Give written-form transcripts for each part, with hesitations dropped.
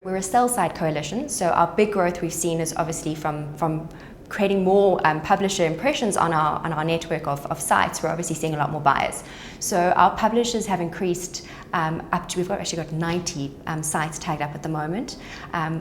We're a sell-side coalition, so our big growth we've seen is obviously from creating more publisher impressions on our network of sites. We're obviously seeing a lot more buyers. So our publishers have increased we've actually got 90 sites tagged up at the moment.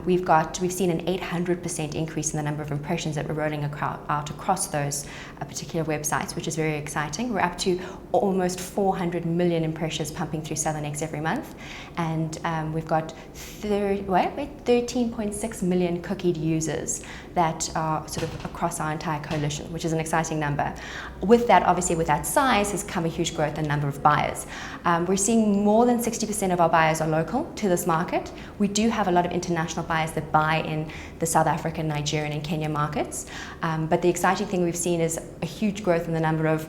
We've seen an 800% increase in the number of impressions that we're rolling out across those particular websites, which is very exciting. We're up to almost 400 million impressions pumping through SouthernX every month, and we've got 13.6 million cookied users that are sort of across our entire coalition, which is an exciting number. With that, obviously, with that size has come a huge growth in number of buyers. We're seeing more than 60% of our buyers are local to this market. We do have a lot of international buyers that buy in the South African, Nigerian, and Kenyan markets. But the exciting thing we've seen is a huge growth in the number of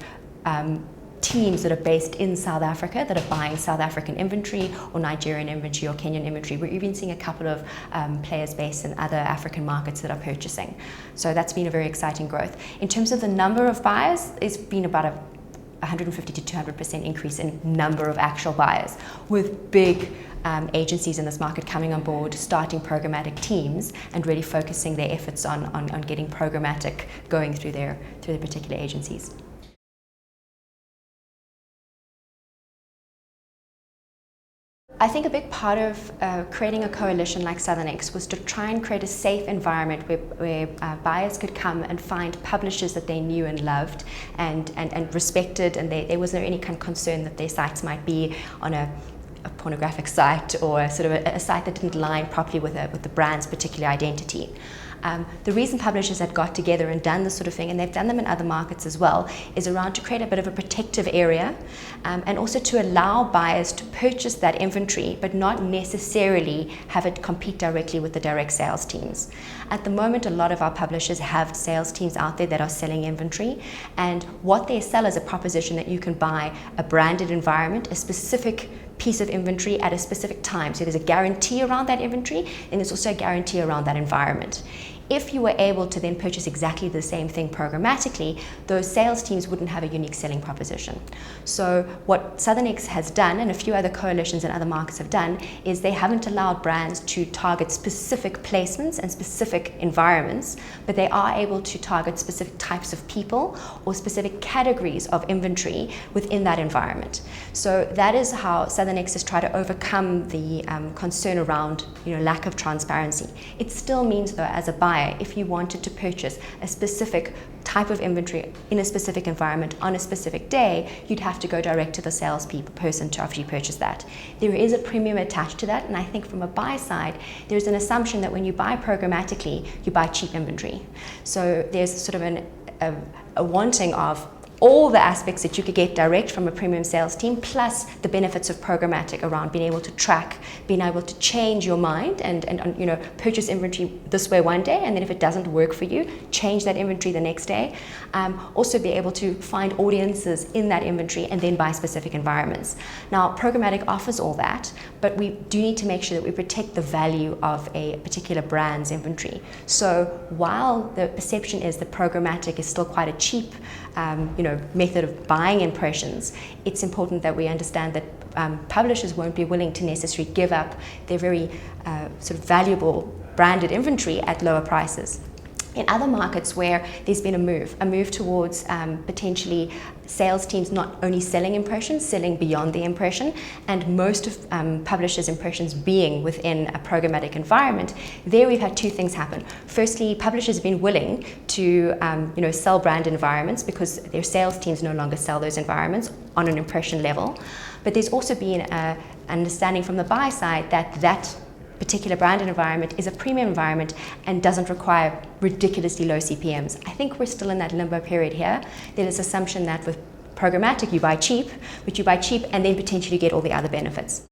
teams that are based in South Africa that are buying South African inventory or Nigerian inventory or Kenyan inventory. We're even seeing a couple of players based in other African markets that are purchasing. So that's been a very exciting growth. In terms of the number of buyers, it's been about a 150 to 200% increase in number of actual buyers, with big agencies in this market coming on board, starting programmatic teams and really focusing their efforts on getting programmatic going through their particular agencies. I think a big part of creating a coalition like SouthernX was to try and create a safe environment where buyers could come and find publishers that they knew and loved and respected, and there wasn't any kind of concern that their sites might be on a pornographic site or sort of a site that didn't align properly with the brand's particular identity. The reason publishers had got together and done this sort of thing, and they've done them in other markets as well, is around to create a bit of a protective area and also to allow buyers to purchase that inventory but not necessarily have it compete directly with the direct sales teams. At the moment, a lot of our publishers have sales teams out there that are selling inventory, and what they sell is a proposition that you can buy a branded environment, a specific piece of inventory at a specific time. So there's a guarantee around that inventory, and there's also a guarantee around that environment. If you were able to then purchase exactly the same thing programmatically, those sales teams wouldn't have a unique selling proposition. So what SouthernX has done, and a few other coalitions in other markets have done, is they haven't allowed brands to target specific placements and specific environments, but they are able to target specific types of people or specific categories of inventory within that environment. So that is how SouthernX has tried to overcome the concern around lack of transparency. It still means, though, as a buyer, if you wanted to purchase a specific type of inventory in a specific environment on a specific day, you'd have to go direct to the salesperson to after you purchase that. There is a premium attached to that, and I think from a buy side, there's an assumption that when you buy programmatically, you buy cheap inventory. So there's sort of a wanting of all the aspects that you could get direct from a premium sales team, plus the benefits of programmatic around being able to track, being able to change your mind and purchase inventory this way one day, and then if it doesn't work for you, change that inventory the next day. Also be able to find audiences in that inventory and then buy specific environments. Now, programmatic offers all that, but we do need to make sure that we protect the value of a particular brand's inventory. So while the perception is that programmatic is still quite a cheap method of buying impressions, it's important that we understand that publishers won't be willing to necessarily give up their very sort of valuable branded inventory at lower prices. In other markets where there's been a move towards potentially sales teams not only selling impressions, selling beyond the impression, and most of publishers' impressions being within a programmatic environment, there we've had two things happen. Firstly, publishers have been willing to sell brand environments because their sales teams no longer sell those environments on an impression level. But there's also been an understanding from the buy side that particular branded environment is a premium environment and doesn't require ridiculously low CPMs. I think we're still in that limbo period here. There is assumption that with programmatic you buy cheap, but you buy cheap and then potentially get all the other benefits.